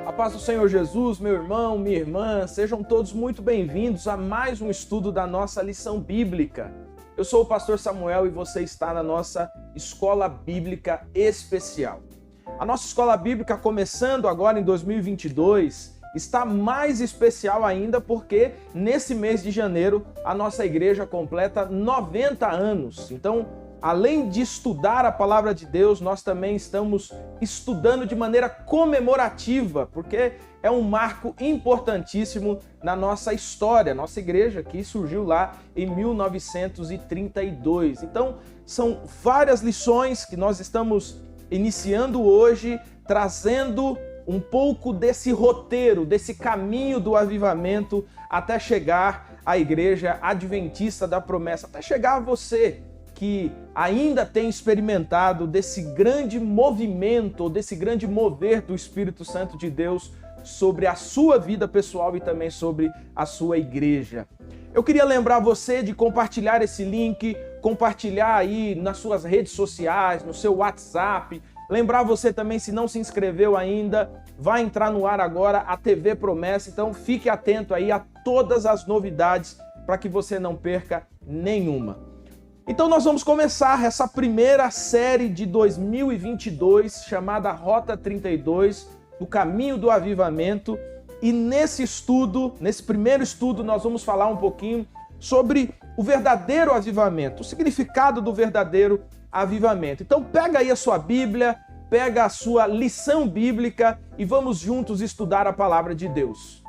A paz do Senhor Jesus, meu irmão, minha irmã, sejam todos muito bem-vindos a mais um estudo da nossa lição bíblica. Eu sou o pastor Samuel e você está na nossa Escola Bíblica Especial. A nossa Escola Bíblica, começando agora em 2022, está mais especial ainda porque nesse mês de janeiro a nossa igreja completa 90 anos. Então, além de estudar a palavra de Deus, nós também estamos estudando de maneira comemorativa, porque é um marco importantíssimo na nossa história, nossa igreja que surgiu lá em 1932. Então, são várias lições que nós estamos iniciando hoje, trazendo um pouco desse roteiro, desse caminho do avivamento até chegar à igreja adventista da promessa, até chegar a você que ainda tem experimentado desse grande movimento, desse grande mover do Espírito Santo de Deus sobre a sua vida pessoal e também sobre a sua igreja. Eu queria lembrar você de compartilhar esse link, compartilhar aí nas suas redes sociais, no seu WhatsApp. Lembrar você também, se não se inscreveu ainda, vai entrar no ar agora a TV Promessa, então fique atento aí a todas as novidades para que você não perca nenhuma. Então nós vamos começar essa primeira série de 2022, chamada Rota 32, do Caminho do Avivamento. E nesse estudo, nesse primeiro estudo, nós vamos falar um pouquinho sobre o verdadeiro avivamento, o significado do verdadeiro avivamento. Então pega aí a sua Bíblia, pega a sua lição bíblica e vamos juntos estudar a palavra de Deus.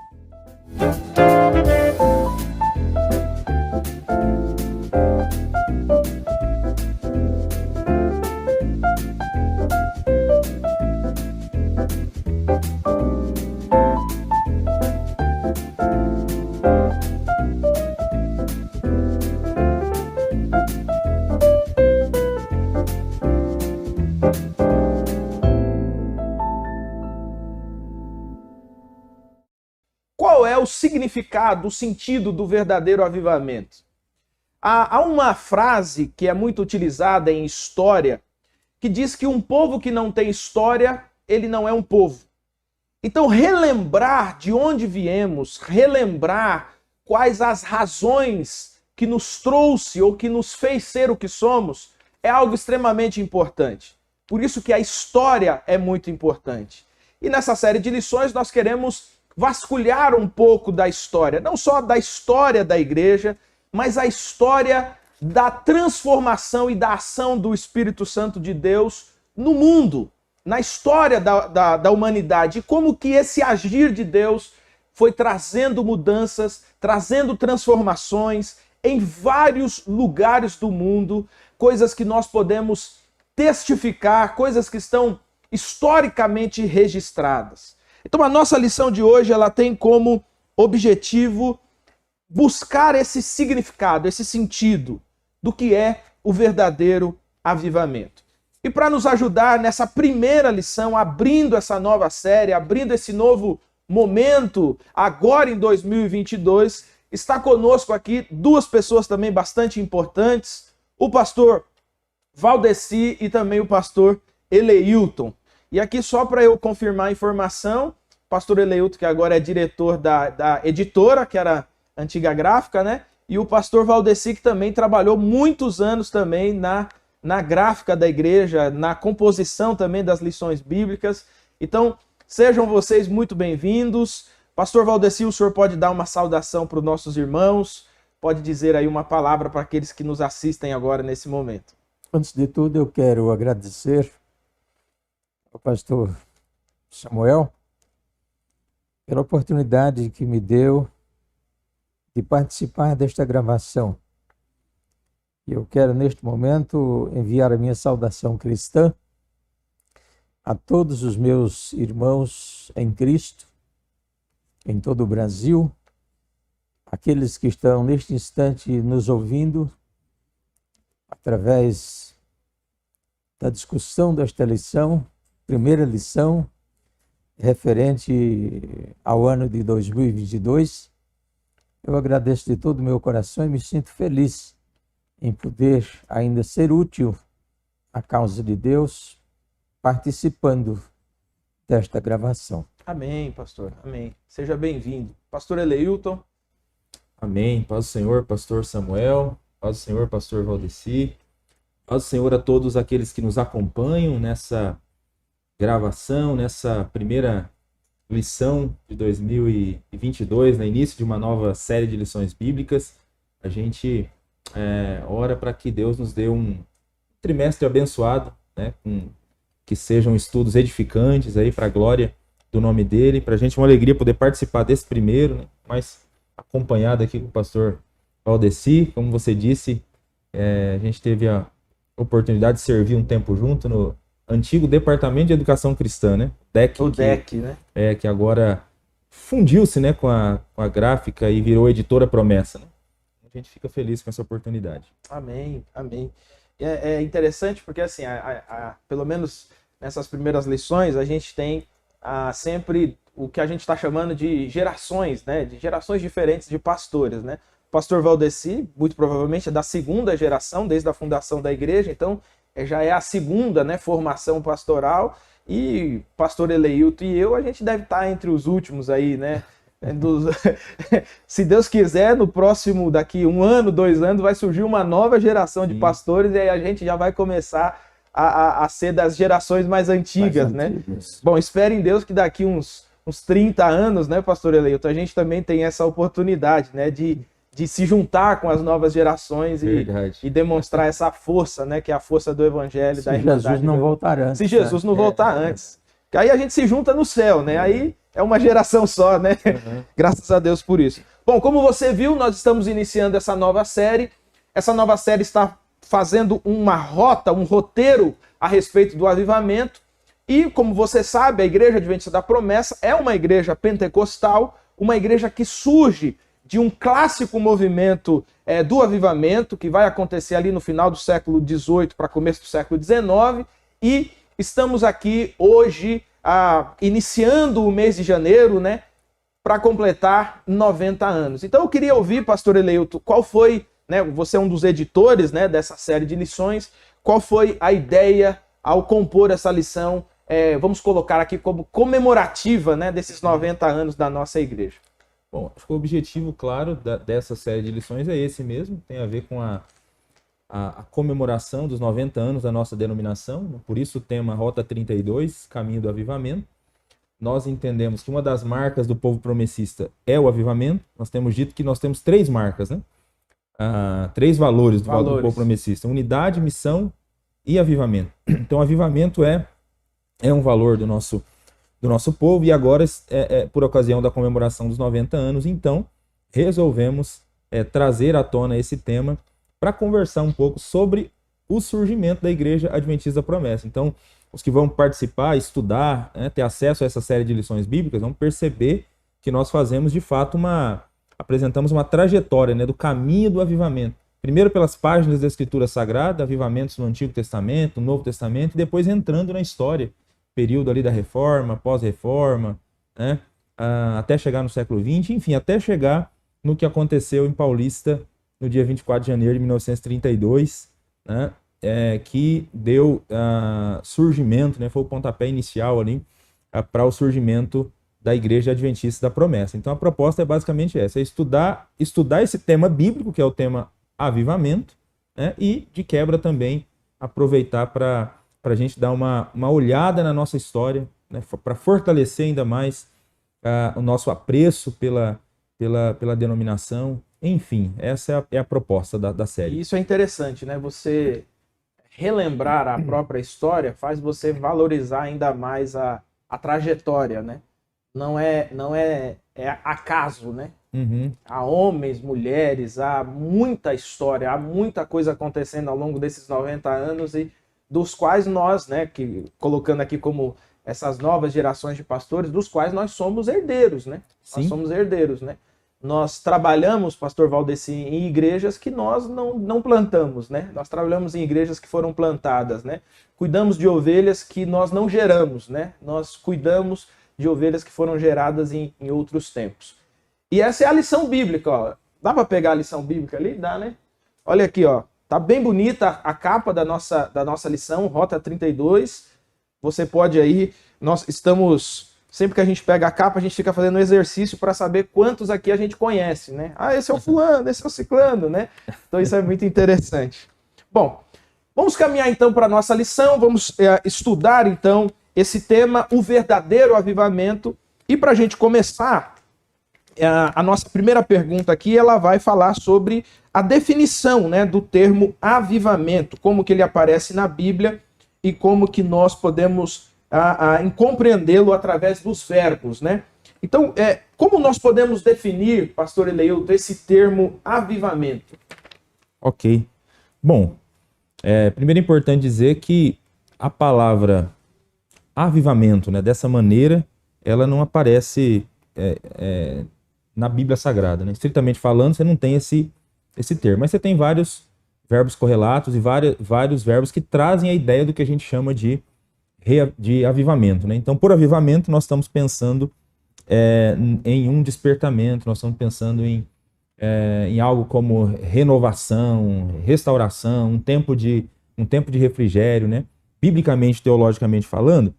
Qual é o significado, o sentido do verdadeiro avivamento? Há uma frase que é muito utilizada em história, que diz que um povo que não tem história, ele não é um povo. Então, relembrar de onde viemos, relembrar quais as razões que nos trouxe ou que nos fez ser o que somos, é algo extremamente importante. Por isso que a história é muito importante. E nessa série de lições nós queremos vasculhar um pouco da história, não só da história da igreja, mas a história da transformação e da ação do Espírito Santo de Deus no mundo, na história da humanidade, e como que esse agir de Deus foi trazendo mudanças, trazendo transformações em vários lugares do mundo, coisas que nós podemos testificar, coisas que estão historicamente registradas. Então a nossa lição de hoje ela tem como objetivo buscar esse significado, esse sentido do que é o verdadeiro avivamento. E para nos ajudar nessa primeira lição, abrindo essa nova série, abrindo esse novo momento, agora em 2022, está conosco aqui duas pessoas também bastante importantes, o pastor Valdeci e também o pastor Eleilton. E aqui só para eu confirmar a informação, o pastor Eleilton, que agora é diretor da editora, que era a antiga gráfica, né? E o pastor Valdeci, que também trabalhou muitos anos também na gráfica da igreja, na composição também das lições bíblicas. Então, sejam vocês muito bem-vindos. Pastor Valdeci, o senhor pode dar uma saudação para os nossos irmãos, pode dizer aí uma palavra para aqueles que nos assistem agora nesse momento. Antes de tudo, eu quero agradecer ao pastor Samuel pela oportunidade que me deu de participar desta gravação. Eu quero, neste momento, enviar a minha saudação cristã a todos os meus irmãos em Cristo, em todo o Brasil, aqueles que estão neste instante nos ouvindo através da discussão desta lição, primeira lição, referente ao ano de 2022. Eu agradeço de todo o meu coração e me sinto feliz em poder ainda ser útil à causa de Deus, participando desta gravação. Amém, pastor. Amém. Seja bem-vindo. Pastor Eleilton. Amém. Paz do Senhor, pastor Samuel. Paz do Senhor, pastor Valdeci. Paz do Senhor a todos aqueles que nos acompanham nessa gravação, nessa primeira lição de 2022, no início de uma nova série de lições bíblicas. A gente ora para que Deus nos dê um trimestre abençoado, né? Que sejam estudos edificantes aí para a glória do nome dele. Para a gente é uma alegria poder participar desse primeiro, né? Mas acompanhado aqui com o pastor Valdeci. Como você disse, a gente teve a oportunidade de servir um tempo junto no antigo Departamento de Educação Cristã, né? O DEC, né? Que agora fundiu-se, né, com a Gráfica e virou Editora Promessa, né? A gente fica feliz com essa oportunidade. Amém, amém. É interessante porque, assim, pelo menos nessas primeiras lições, a gente tem sempre o que a gente está chamando de gerações, né? De gerações diferentes de pastores, né? O pastor Valdeci, muito provavelmente, é da segunda geração, desde a fundação da igreja, então já é a segunda, né, formação pastoral, e pastor Eleilton e eu, a gente deve estar entre os últimos aí, né? Se Deus quiser, no próximo, daqui 1 ano, 2 anos, vai surgir uma nova geração de pastores, e aí a gente já vai começar a ser das gerações mais antigas, né? Bom, espere em Deus que daqui uns 30 anos, né, pastor Eleilton, a gente também tem essa oportunidade, né, de se juntar com as novas gerações e demonstrar essa força, né, que é a força do evangelho. Se Jesus não voltar antes. Se Jesus não voltar antes. Que aí a gente se junta no céu, né? Aí é uma geração só, né? Graças a Deus por isso. Bom, como você viu, nós estamos iniciando essa nova série. Essa nova série está fazendo uma rota, um roteiro a respeito do avivamento. E, como você sabe, a Igreja Adventista da Promessa é uma igreja pentecostal, uma igreja que surge de um clássico movimento do avivamento, que vai acontecer ali no final do século XVIII para começo do século XIX. E estamos aqui hoje, iniciando o mês de janeiro, né, para completar 90 anos. Então eu queria ouvir, pastor Eleilton, qual foi, né, você é um dos editores, né, dessa série de lições, qual foi a ideia ao compor essa lição, vamos colocar aqui como comemorativa, né, desses 90 anos da nossa igreja? Bom, acho que o objetivo, claro, dessa série de lições é esse mesmo, tem a ver com a comemoração dos 90 anos da nossa denominação, por isso o tema Rota 32, Caminho do Avivamento. Nós entendemos que uma das marcas do povo promessista é o avivamento. Nós temos dito que nós temos 3 marcas, né? 3 valores do povo promessista: unidade, missão e avivamento. Então, avivamento é um valor do nosso povo, e agora, por ocasião da comemoração dos 90 anos, então, resolvemos trazer à tona esse tema para conversar um pouco sobre o surgimento da Igreja Adventista da Promessa. Então, os que vão participar, estudar, né, ter acesso a essa série de lições bíblicas, vão perceber que nós fazemos, de fato, apresentamos uma trajetória, né, do caminho do avivamento. Primeiro pelas páginas da Escritura Sagrada, avivamentos no Antigo Testamento, no Novo Testamento, e depois entrando na história, período ali da Reforma, pós-Reforma, né, até chegar no século XX, enfim, até chegar no que aconteceu em Paulista no dia 24 de janeiro de 1932, né, que deu surgimento, né, foi o pontapé inicial ali para o surgimento da Igreja Adventista da Promessa. Então a proposta é basicamente essa: estudar esse tema bíblico, que é o tema avivamento, né, e de quebra também aproveitar para a gente dar uma olhada na nossa história, né, para fortalecer ainda mais o nosso apreço pela denominação. Enfim, essa é a proposta da série. E isso é interessante, né? Você relembrar a própria história faz você valorizar ainda mais a trajetória, né? Não é acaso, né? Uhum. Há homens, mulheres, há muita história, há muita coisa acontecendo ao longo desses 90 anos, e dos quais nós, né, que colocando aqui como essas novas gerações de pastores, dos quais nós somos herdeiros, né? Sim. Nós somos herdeiros, né? Nós trabalhamos, pastor Valdeci, em igrejas que nós não plantamos, né? Nós trabalhamos em igrejas que foram plantadas, né? Cuidamos de ovelhas que nós não geramos, né? Nós cuidamos de ovelhas que foram geradas em outros tempos. E essa é a lição bíblica, ó. Dá para pegar a lição bíblica ali? Dá, né? Olha aqui, ó. Tá bem bonita a capa da nossa lição, Rota 32. Você pode aí, nós estamos sempre que a gente pega a capa, a gente fica fazendo um exercício para saber quantos aqui a gente conhece, né? Ah, esse é o fulano, esse é o ciclano, né? Então isso é muito interessante. Bom, vamos caminhar então para a nossa lição, vamos estudar então esse tema, o verdadeiro avivamento. E para a gente começar, a nossa primeira pergunta aqui, ela vai falar sobre a definição, né, do termo avivamento, como que ele aparece na Bíblia e como que nós podemos compreendê-lo através dos verbos, né? Então, como nós podemos definir, pastor Eleilton, esse termo avivamento? Ok. Bom, primeiro é importante dizer que a palavra avivamento, né, dessa maneira, ela não aparece na Bíblia Sagrada, né? Estritamente falando, você não tem esse termo, mas você tem vários verbos correlatos e vários verbos que trazem a ideia do que a gente chama de avivamento, né? Então, por avivamento, nós estamos pensando em um despertamento, nós estamos pensando em algo como renovação, restauração, um tempo de refrigério, né? Biblicamente, teologicamente falando,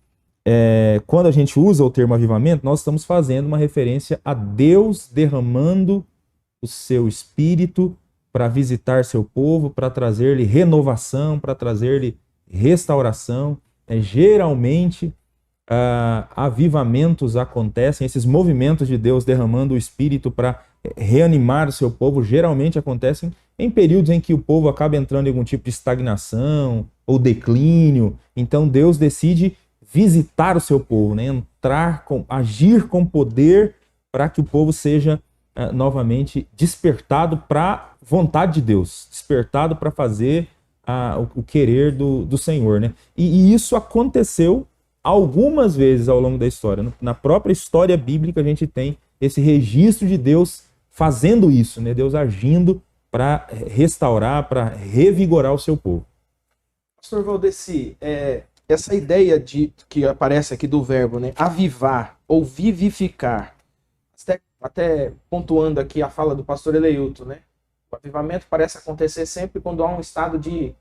quando a gente usa o termo avivamento, nós estamos fazendo uma referência a Deus derramando o seu Espírito para visitar seu povo, para trazer-lhe renovação, para trazer-lhe restauração. Geralmente, avivamentos acontecem, esses movimentos de Deus derramando o Espírito para reanimar o seu povo, geralmente acontecem em períodos em que o povo acaba entrando em algum tipo de estagnação ou declínio. Então Deus decide visitar o seu povo, né? Agir com poder para que o povo seja novamente despertado para a vontade de Deus, despertado para fazer o querer do Senhor, né? E isso aconteceu algumas vezes ao longo da história. Na própria história bíblica a gente tem esse registro de Deus fazendo isso, né? Deus agindo para restaurar, para revigorar o seu povo. Pastor Valdeci, essa ideia que aparece aqui do verbo, né, avivar ou vivificar, até pontuando aqui a fala do pastor Eleilton, né? O avivamento parece acontecer sempre quando há um estado de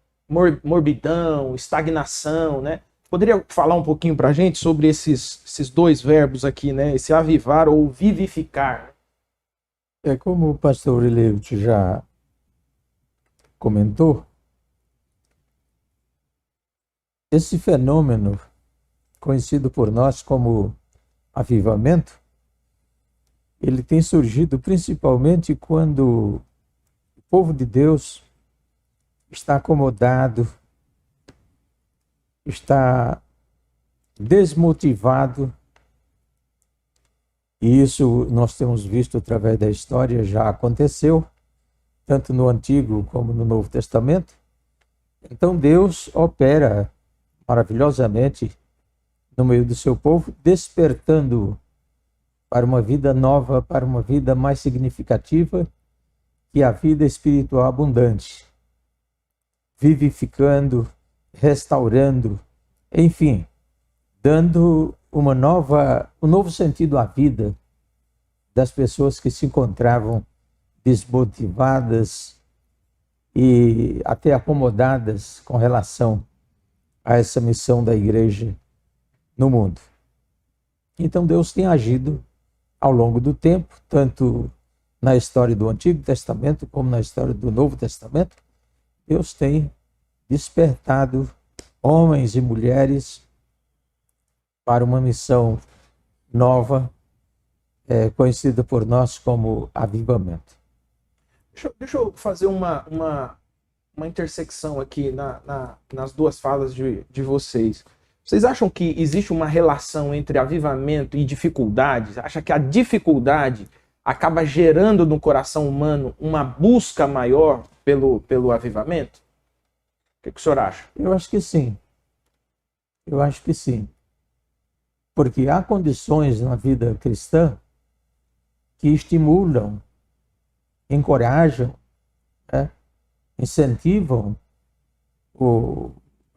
morbidão, estagnação, né? Poderia falar um pouquinho para a gente sobre esses dois verbos aqui, né? Esse avivar ou vivificar. Como o pastor Eleilton já comentou, esse fenômeno, conhecido por nós como avivamento, ele tem surgido principalmente quando o povo de Deus está acomodado, está desmotivado, e isso nós temos visto através da história, já aconteceu, tanto no Antigo como no Novo Testamento. Então Deus opera maravilhosamente no meio do seu povo, despertando para uma vida nova, para uma vida mais significativa, que a vida espiritual abundante, vivificando, restaurando, enfim, dando um novo sentido à vida das pessoas que se encontravam desmotivadas e até acomodadas com relação a essa missão da igreja no mundo. Então Deus tem agido ao longo do tempo, tanto na história do Antigo Testamento como na história do Novo Testamento. Deus tem despertado homens e mulheres para uma missão nova, conhecida por nós como avivamento. Deixa eu fazer uma intersecção aqui nas duas falas de vocês. Vocês acham que existe uma relação entre avivamento e dificuldades? Acha que a dificuldade acaba gerando no coração humano uma busca maior pelo avivamento? O que o senhor acha? Eu acho que sim. Eu acho que sim. Porque há condições na vida cristã que estimulam, encorajam, incentivam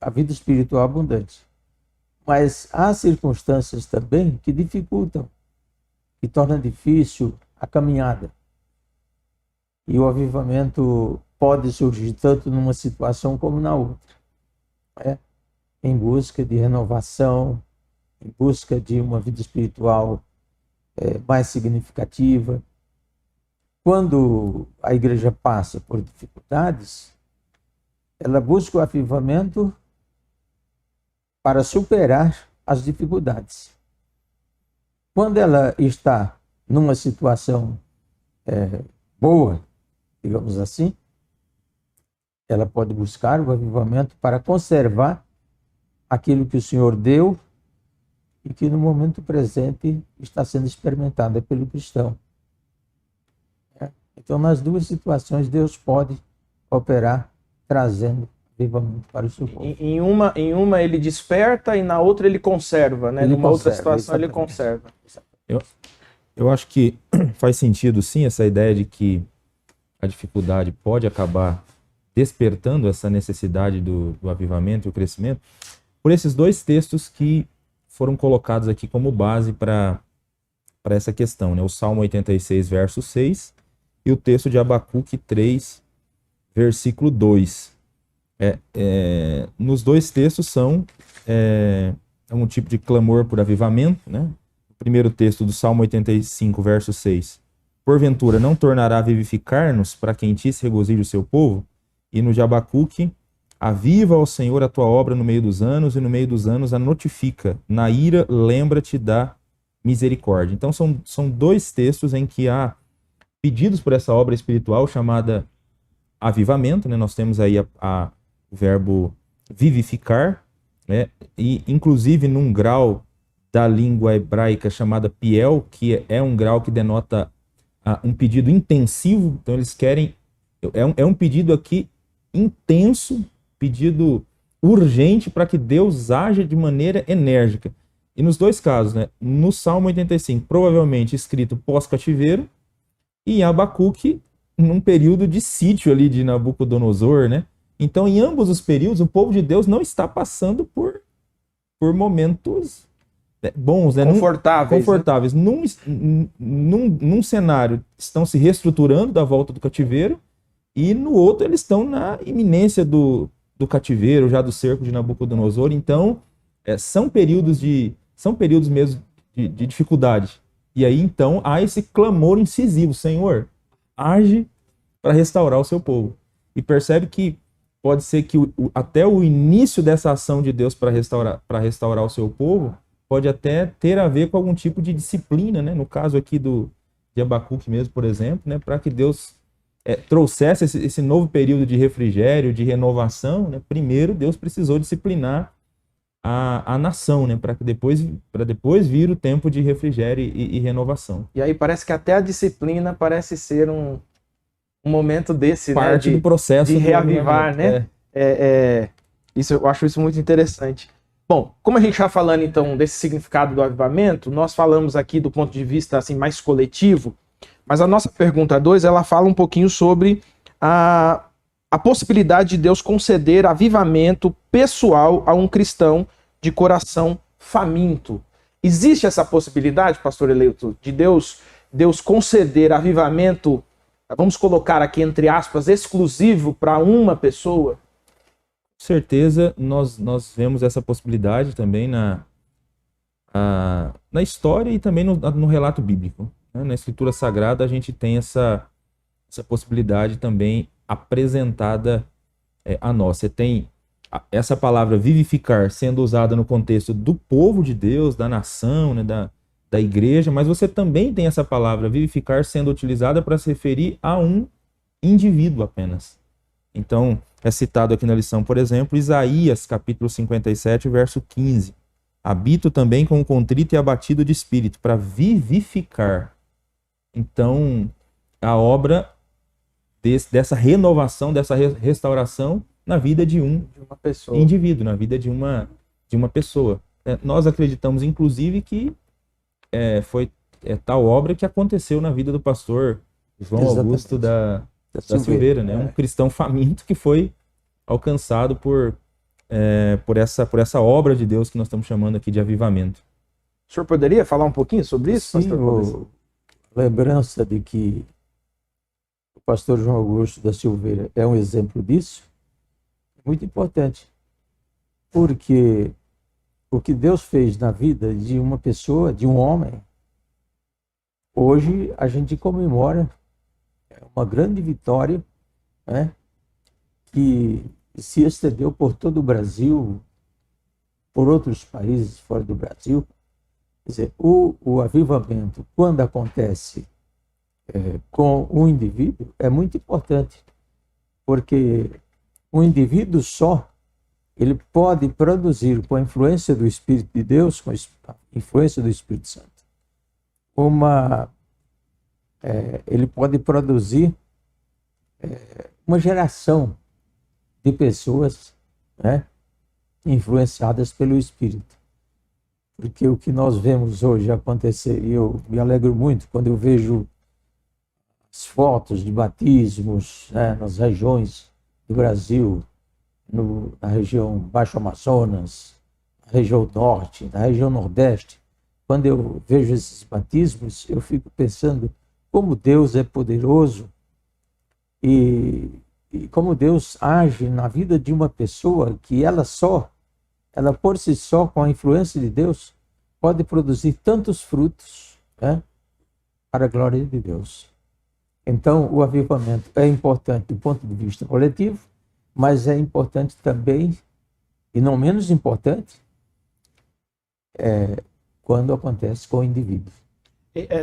a vida espiritual abundante. Mas há circunstâncias também que dificultam, que tornam difícil a caminhada. E o avivamento pode surgir tanto numa situação como na outra. Em busca de renovação, em busca de uma vida espiritual mais significativa. Quando a igreja passa por dificuldades, ela busca o avivamento para superar as dificuldades. Quando ela está numa situação boa, digamos assim, ela pode buscar o avivamento para conservar aquilo que o Senhor deu e que no momento presente está sendo experimentada pelo cristão. Então, nas duas situações, Deus pode operar trazendo avivamento para o seu povo. Em uma ele desperta e na outra ele conserva, né? Numa outra situação ele conserva. Eu acho que faz sentido, sim, essa ideia de que a dificuldade pode acabar despertando essa necessidade do avivamento e o crescimento, por esses dois textos que foram colocados aqui como base para essa questão, né? O Salmo 86, verso 6 e o texto de Abacuque 3, versículo 2. Nos dois textos são um tipo de clamor por avivamento, né? O primeiro texto do Salmo 85, verso 6. Porventura não tornará a vivificar-nos para que em ti se regozije o seu povo? E no de Abacuque, aviva ao Senhor a tua obra no meio dos anos, e no meio dos anos a notifica. Na ira, lembra-te da misericórdia. Então são dois textos em que há pedidos por essa obra espiritual chamada avivamento, né? Nós temos aí o verbo vivificar, né? E inclusive num grau da língua hebraica chamada piel, que é um grau que denota um pedido intensivo. Então eles querem, é um pedido aqui intenso, pedido urgente para que Deus haja de maneira enérgica. E nos dois casos, né? No Salmo 85, provavelmente escrito pós-cativeiro, e em Abacuque, num período de sítio ali de Nabucodonosor, né? Então, em ambos os períodos, o povo de Deus não está passando por momentos bons, né? Confortáveis. Né? Num cenário, estão se reestruturando da volta do cativeiro, e no outro, eles estão na iminência do cativeiro, já do cerco de Nabucodonosor. Então, são períodos mesmo de dificuldade. E aí, então, há esse clamor incisivo: Senhor, age para restaurar o seu povo. E percebe que pode ser que até o início dessa ação de Deus para restaurar o seu povo pode até ter a ver com algum tipo de disciplina, né? No caso aqui de Abacuque mesmo, por exemplo, né? Para que Deus trouxesse esse novo período de refrigério, de renovação, né? Primeiro, Deus precisou disciplinar a nação, né? Para depois vir o tempo de refrigério e renovação. E aí parece que até a disciplina parece ser um momento desse, parte, né? Do processo de reavivar, né? Eu acho isso muito interessante. Bom, como a gente está falando então desse significado do avivamento, nós falamos aqui do ponto de vista assim mais coletivo, mas a nossa pergunta 2, ela fala um pouquinho sobre a possibilidade de Deus conceder avivamento pessoal a um cristão de coração faminto. Existe essa possibilidade, pastor Eleito, de Deus conceder avivamento, vamos colocar aqui entre aspas, exclusivo para uma pessoa? Com certeza, nós vemos essa possibilidade também na história e também no relato bíblico. Né? Na Escritura Sagrada a gente tem essa possibilidade também apresentada a nós. Você tem essa palavra vivificar sendo usada no contexto do povo de Deus, da nação, né, da igreja, mas você também tem essa palavra vivificar sendo utilizada para se referir a um indivíduo apenas. Então, é citado aqui na lição, por exemplo, Isaías, capítulo 57, verso 15. Habito também com o contrito e abatido de espírito, para vivificar. Então, a obra dessa renovação, dessa restauração na vida de uma pessoa, indivíduo, na vida de uma pessoa. Nós acreditamos, inclusive, que foi tal obra que aconteceu na vida do pastor João Augusto da Silveira, né? Um cristão faminto que foi alcançado por essa obra de Deus que nós estamos chamando aqui de avivamento. O senhor poderia falar um pouquinho sobre isso, Sim, pastor? Lembrança de que o pastor João Augusto da Silveira é um exemplo disso, muito importante, porque o que Deus fez na vida de uma pessoa, de um homem, hoje a gente comemora uma grande vitória, né, que se estendeu por todo o Brasil, por outros países fora do Brasil. Quer dizer, o avivamento, quando acontece com um indivíduo, é muito importante, porque um indivíduo só, ele pode produzir, com a influência do Espírito de Deus, com a influência do Espírito Santo, ele pode produzir uma geração de pessoas, né, influenciadas pelo Espírito. Porque o que nós vemos hoje acontecer, e eu me alegro muito quando eu vejo as fotos de batismos, né, nas regiões do Brasil, na região Baixo Amazonas, na região Norte, na região Nordeste. Quando eu vejo esses batismos, eu fico pensando como Deus é poderoso e como Deus age na vida de uma pessoa que ela por si só, com a influência de Deus, pode produzir tantos frutos, né, para a glória de Deus. Então, o avivamento é importante do ponto de vista coletivo, mas é importante também, e não menos importante, quando acontece com o indivíduo.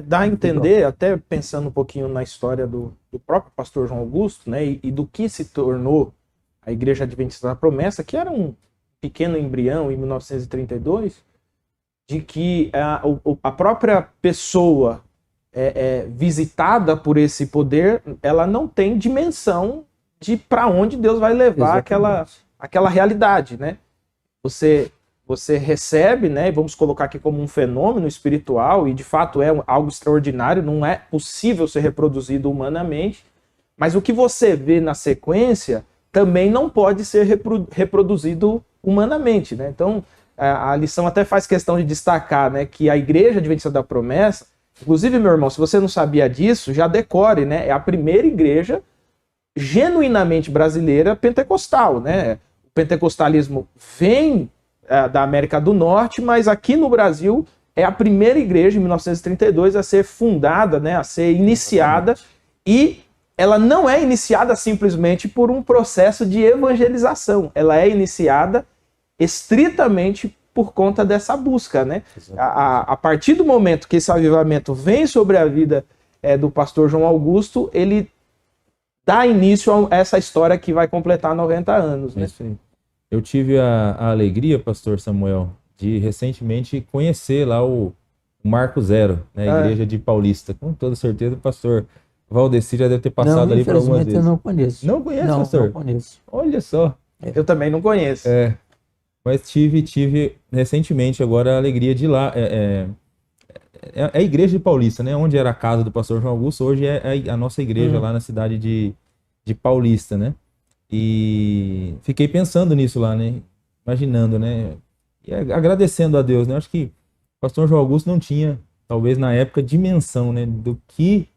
Dá a entender, até pensando um pouquinho na história do próprio pastor João Augusto, né, e do que se tornou a Igreja Adventista da Promessa, que era um pequeno embrião em 1932, de que a própria pessoa visitada por esse poder, ela não tem dimensão de para onde Deus vai levar aquela realidade, né? Você recebe, né, e vamos colocar aqui como um fenômeno espiritual, e de fato é algo extraordinário, não é possível ser reproduzido humanamente, mas o que você vê na sequência também não pode ser reproduzido humanamente, né? Então, a lição até faz questão de destacar, né, que a Igreja Adventista da Promessa, inclusive, meu irmão, se você não sabia disso, já decore, né? É a primeira igreja genuinamente brasileira pentecostal, né? O pentecostalismo vem da América do Norte, mas aqui no Brasil é a primeira igreja, em 1932, a ser fundada, né, a ser iniciada, e ela não é iniciada simplesmente por um processo de evangelização, ela é iniciada estritamente por conta dessa busca, né? A partir do momento que esse avivamento vem sobre a vida do pastor João Augusto, ele dá início a essa história que vai completar 90 anos, né? Isso aí. Eu tive a alegria, pastor Samuel, de recentemente conhecer lá o Marco Zero, né, a igreja de Paulista. Com toda certeza o pastor Valdeci já deve ter passado ali por algumas vezes. Eu não conheço. Não conhece, pastor? Não conheço. Olha só. Eu também não conheço. Mas tive recentemente agora a alegria de ir lá. É a igreja de Paulista, né? Onde era a casa do pastor João Augusto, hoje é a nossa igreja lá na cidade de Paulista, né? E fiquei pensando nisso lá, né? Imaginando, né? E agradecendo a Deus, né? Acho que o pastor João Augusto não tinha, talvez na época, dimensão, né? Do que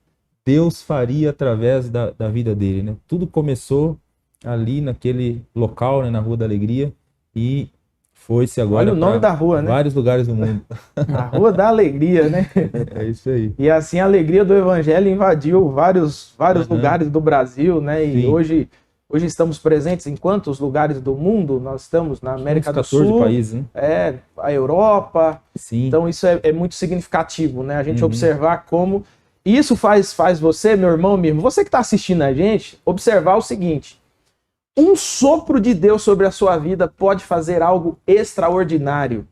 Deus faria através da vida dele, né? Tudo começou ali naquele local, né? Na Rua da Alegria, e foi-se agora. Olha o nome da rua, né? Vários lugares do mundo. A Rua da Alegria, né? É isso aí. E assim a alegria do evangelho invadiu vários lugares do Brasil, né? E hoje estamos presentes em quantos lugares do mundo? Nós estamos na América do Sul, 14 países, né? A Europa. Sim. Então isso é muito significativo, né? A gente observar como isso faz você, meu irmão, minha irmã, você que está assistindo a gente, observar o seguinte: um sopro de Deus sobre a sua vida pode fazer algo extraordinário.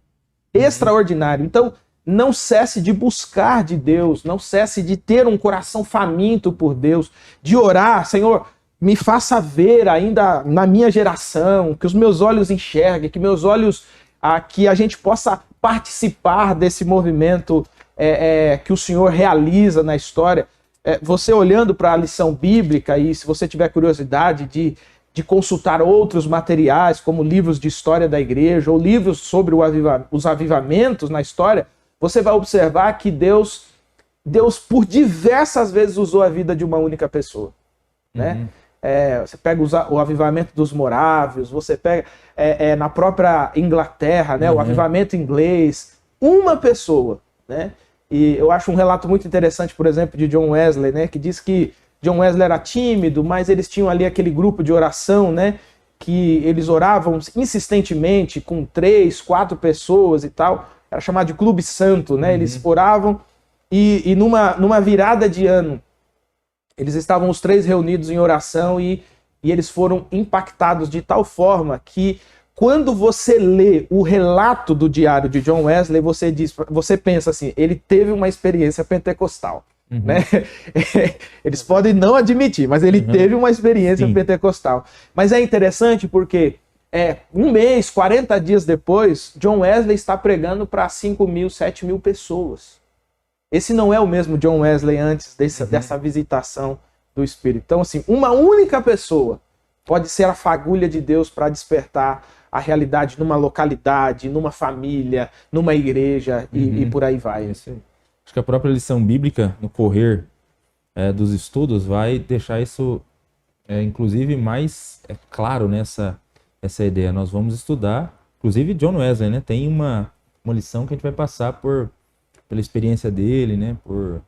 Extraordinário. Então, não cesse de buscar de Deus, não cesse de ter um coração faminto por Deus, de orar, Senhor, me faça ver ainda na minha geração, que os meus olhos enxerguem, que meus olhos, que a gente possa participar desse movimento que o Senhor realiza na história. Você olhando para a lição bíblica, e se você tiver curiosidade de consultar outros materiais, como livros de história da igreja, ou livros sobre os avivamentos na história, você vai observar que Deus por diversas vezes usou a vida de uma única pessoa, né? você pega o avivamento dos morávios, você pega na própria Inglaterra, né, o avivamento inglês, uma pessoa, né? E eu acho um relato muito interessante, por exemplo, de John Wesley, né, que diz que John Wesley era tímido, mas eles tinham ali aquele grupo de oração, né, que eles oravam insistentemente com 3, 4 pessoas e tal, era chamado de Clube Santo, né? Eles oravam e numa virada de ano, eles estavam os 3 reunidos em oração e eles foram impactados de tal forma que quando você lê o relato do diário de John Wesley, você pensa assim, ele teve uma experiência pentecostal. Né? Eles podem não admitir, mas ele teve uma experiência pentecostal. Mas é interessante porque um mês, 40 dias depois, John Wesley está pregando para 5.000, 7.000 pessoas. Esse não é o mesmo John Wesley antes dessa visitação do Espírito. Então, assim, uma única pessoa pode ser a fagulha de Deus para despertar a realidade numa localidade, numa família, numa igreja e por aí vai. Acho que a própria lição bíblica, no correr dos estudos, vai deixar isso, inclusive, mais claro nessa essa ideia. Nós vamos estudar, inclusive John Wesley, né? Tem uma lição que a gente vai passar pela experiência dele, né? Por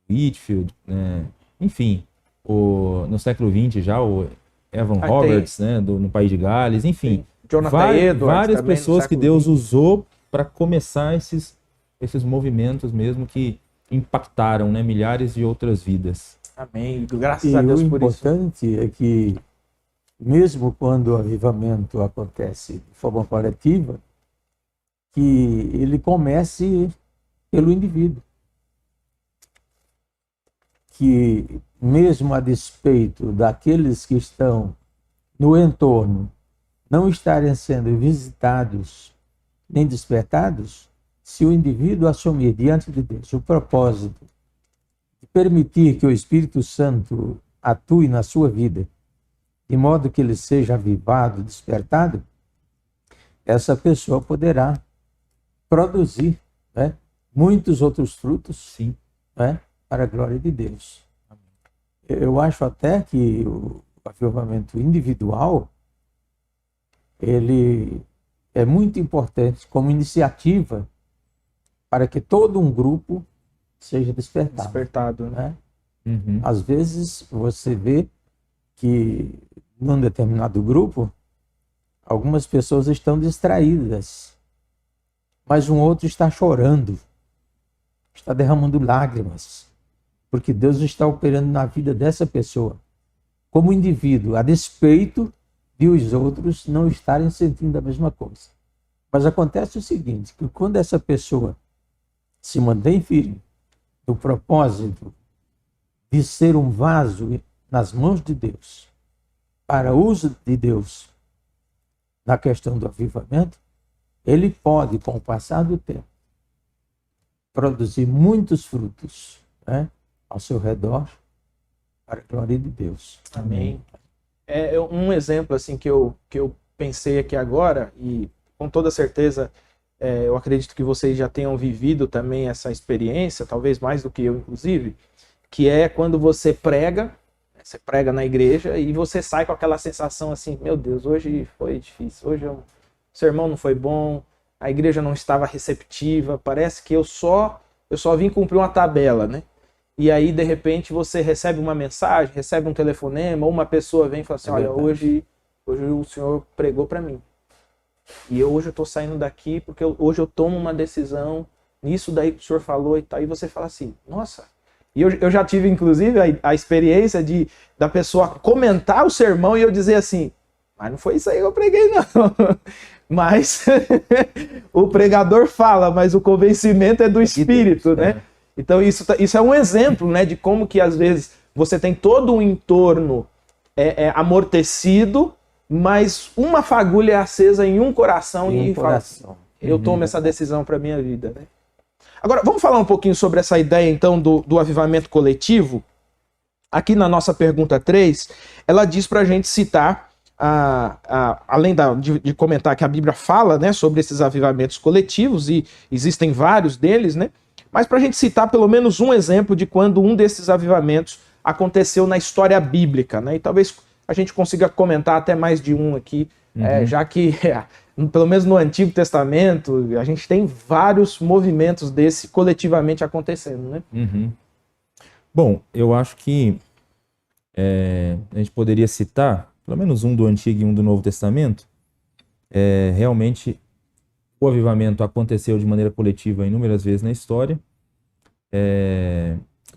Whitefield, né? Enfim, no século XX já, o Evan Roberts, né? no País de Gales, enfim. Várias pessoas que Deus usou para começar esses movimentos mesmo que impactaram, né, milhares de outras vidas. Amém. Graças a Deus por isso. O importante é que, mesmo quando o avivamento acontece de forma coletiva, que ele comece pelo indivíduo. Que, mesmo a despeito daqueles que estão no entorno não estarem sendo visitados nem despertados, se o indivíduo assumir diante de Deus o propósito de permitir que o Espírito Santo atue na sua vida, de modo que ele seja avivado, despertado, essa pessoa poderá produzir, né, muitos outros frutos, sim, né, para a glória de Deus. Eu acho até que o avivamento individual ele é muito importante como iniciativa para que todo um grupo seja despertado, né? Às vezes você vê que num determinado grupo algumas pessoas estão distraídas, mas um outro está chorando, está derramando lágrimas, porque Deus está operando na vida dessa pessoa como indivíduo, a despeito de os outros não estarem sentindo a mesma coisa. Mas acontece o seguinte, que quando essa pessoa se mantém firme no propósito de ser um vaso nas mãos de Deus, para uso de Deus na questão do avivamento, ele pode, com o passar do tempo, produzir muitos frutos, né, ao seu redor, para a glória de Deus. Amém. É um exemplo assim que eu pensei aqui agora, e com toda certeza eu acredito que vocês já tenham vivido também essa experiência, talvez mais do que eu, inclusive, que é quando você prega na igreja e você sai com aquela sensação assim, meu Deus, hoje foi difícil, hoje o sermão não foi bom, a igreja não estava receptiva, parece que eu só vim cumprir uma tabela, né? E aí, de repente, você recebe uma mensagem, recebe um telefonema, ou uma pessoa vem e fala assim, olha, hoje o senhor pregou para mim. E hoje eu estou saindo daqui porque hoje eu tomo uma decisão nisso daí que o senhor falou e tal. E você fala assim, nossa. E eu já tive, inclusive, a experiência da pessoa comentar o sermão e eu dizer assim, mas não foi isso aí que eu preguei, não. Mas o pregador fala, mas o convencimento é do Espírito, né? Então isso é um exemplo, né, de como que às vezes você tem todo um entorno amortecido, mas uma fagulha é acesa em um coração e fala, eu tomo essa decisão para a minha vida, né? Agora, vamos falar um pouquinho sobre essa ideia, então, do avivamento coletivo. Aqui na nossa pergunta 3, ela diz para a gente citar, além de comentar que a Bíblia fala, né, sobre esses avivamentos coletivos, e existem vários deles, né? Mas para a gente citar pelo menos um exemplo de quando um desses avivamentos aconteceu na história bíblica, né? E talvez a gente consiga comentar até mais de um aqui, já que, pelo menos no Antigo Testamento, a gente tem vários movimentos desse coletivamente acontecendo, né? Bom, eu acho que a gente poderia citar, pelo menos um do Antigo e um do Novo Testamento. Realmente, o avivamento aconteceu de maneira coletiva inúmeras vezes na história.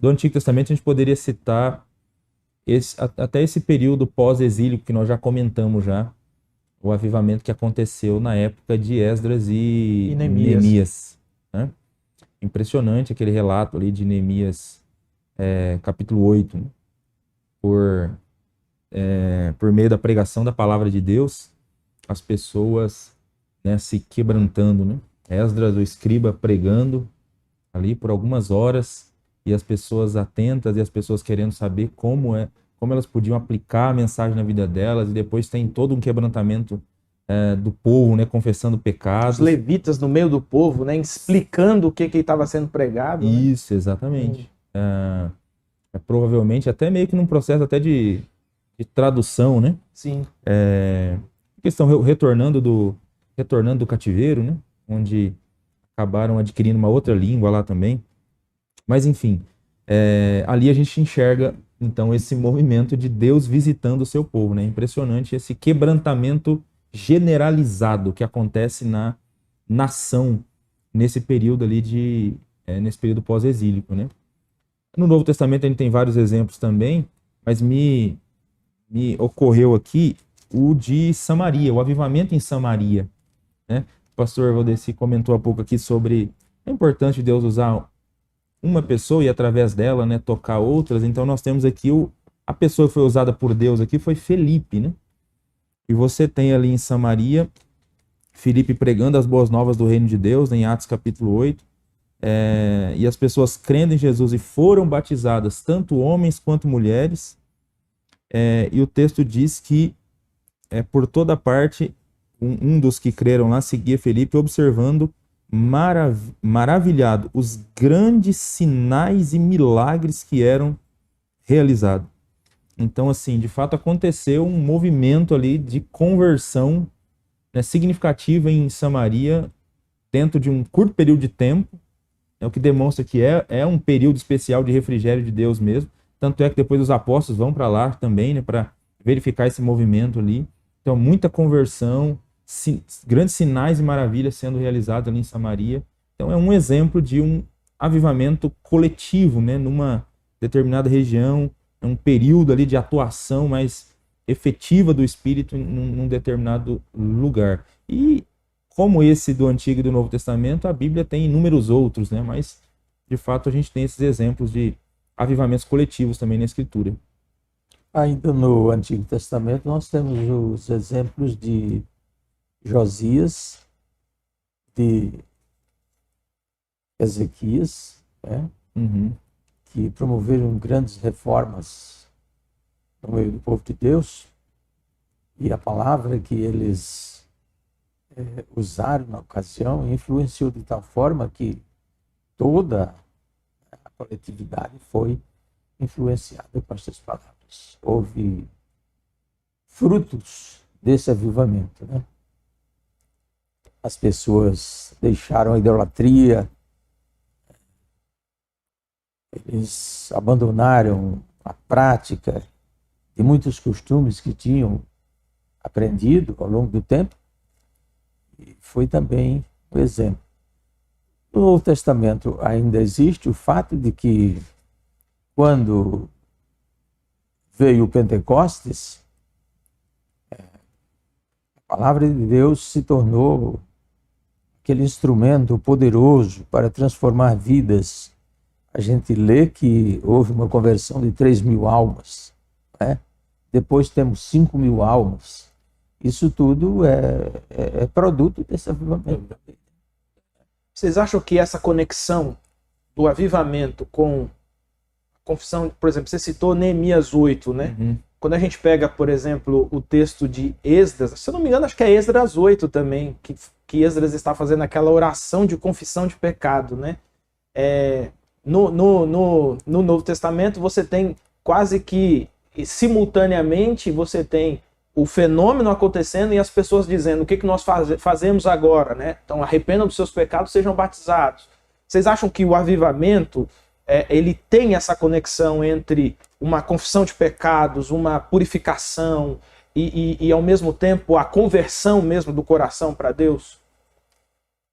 Do Antigo Testamento, a gente poderia citar até esse período pós-exílio que nós já comentamos já, o avivamento que aconteceu na época de Esdras e Neemias, né? Impressionante aquele relato ali de Neemias, capítulo 8, né? Por meio da pregação da palavra de Deus, as pessoas, né, se quebrantando, né? Esdras, o escriba, pregando ali por algumas horas, e as pessoas atentas e as pessoas querendo saber como elas podiam aplicar a mensagem na vida delas, e depois tem todo um quebrantamento do povo, né, confessando pecados. Os levitas no meio do povo, né, explicando o que estava sendo pregado. Isso, né? Exatamente. Provavelmente até meio que num processo até de tradução, né? Sim. Questão retornando do cativeiro, né? Onde acabaram adquirindo uma outra língua lá também. Mas enfim, ali a gente enxerga então esse movimento de Deus visitando o seu povo, né? Impressionante esse quebrantamento generalizado que acontece na nação nesse período ali nesse período pós-exílico, né? No Novo Testamento a gente tem vários exemplos também, mas me ocorreu aqui o de Samaria, o avivamento em Samaria, né? O pastor Valdeci comentou há pouco aqui sobre a importância de Deus usar uma pessoa e através dela, né, tocar outras. Então nós temos aqui a pessoa que foi usada por Deus aqui foi Felipe, né? E você tem ali em Samaria Felipe pregando as boas novas do reino de Deus, em Atos capítulo 8, e as pessoas crendo em Jesus e foram batizadas, tanto homens quanto mulheres, e o texto diz que por toda parte um dos que creram lá seguia Felipe, observando maravilhado os grandes sinais e milagres que eram realizados. Então, assim, de fato aconteceu um movimento ali de conversão, né, significativa em Samaria dentro de um curto período de tempo, o que demonstra que é um período especial de refrigério de Deus mesmo. Tanto é que depois os apóstolos vão para lá também, né, para verificar esse movimento ali. Então, muita conversão, grandes sinais e maravilhas sendo realizados ali em Samaria. Então, é um exemplo de um avivamento coletivo, né, numa determinada região, um período ali de atuação mais efetiva do Espírito num determinado lugar. E como esse do Antigo e do Novo Testamento, a Bíblia tem inúmeros outros, né? Mas, de fato, a gente tem esses exemplos de avivamentos coletivos também na Escritura. Ainda no Antigo Testamento, nós temos os exemplos de Josias, de Ezequias, né? Que promoveram grandes reformas no meio do povo de Deus, e a palavra que eles usaram na ocasião influenciou de tal forma que toda a coletividade foi influenciada por essas palavras. Houve frutos desse avivamento, né? As pessoas deixaram a idolatria, eles abandonaram a prática de muitos costumes que tinham aprendido ao longo do tempo, e foi também um exemplo. No Novo Testamento ainda existe o fato de que, quando veio o Pentecostes, a palavra de Deus se tornou aquele instrumento poderoso para transformar vidas. A gente lê que houve uma conversão de 3.000 almas, né? Depois temos 5.000 almas. Isso tudo é produto desse avivamento. Vocês acham que essa conexão do avivamento com a confissão, por exemplo, você citou Neemias 8, né? Quando a gente pega, por exemplo, o texto de Esdras, se eu não me engano, acho que é Esdras 8 também, que Esdras está fazendo aquela oração de confissão de pecado, né? No Novo Testamento você tem quase que simultaneamente você tem o fenômeno acontecendo e as pessoas dizendo o que nós fazemos agora, né? Então arrependam dos seus pecados, sejam batizados. Vocês acham que o avivamento ele tem essa conexão entre uma confissão de pecados, uma purificação e ao mesmo tempo a conversão mesmo do coração para Deus?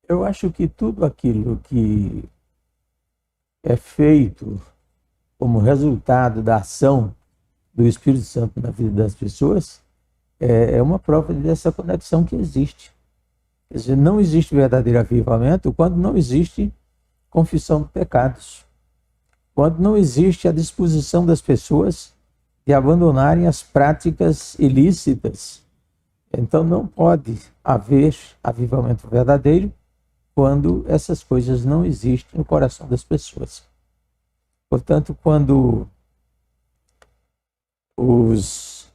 Eu acho que tudo aquilo que é feito como resultado da ação do Espírito Santo na vida das pessoas é uma prova dessa conexão que existe. Quer dizer, não existe verdadeiro avivamento quando não existe confissão de pecados, quando não existe a disposição das pessoas de abandonarem as práticas ilícitas. Então não pode haver avivamento verdadeiro quando essas coisas não existem no coração das pessoas. Portanto, quando os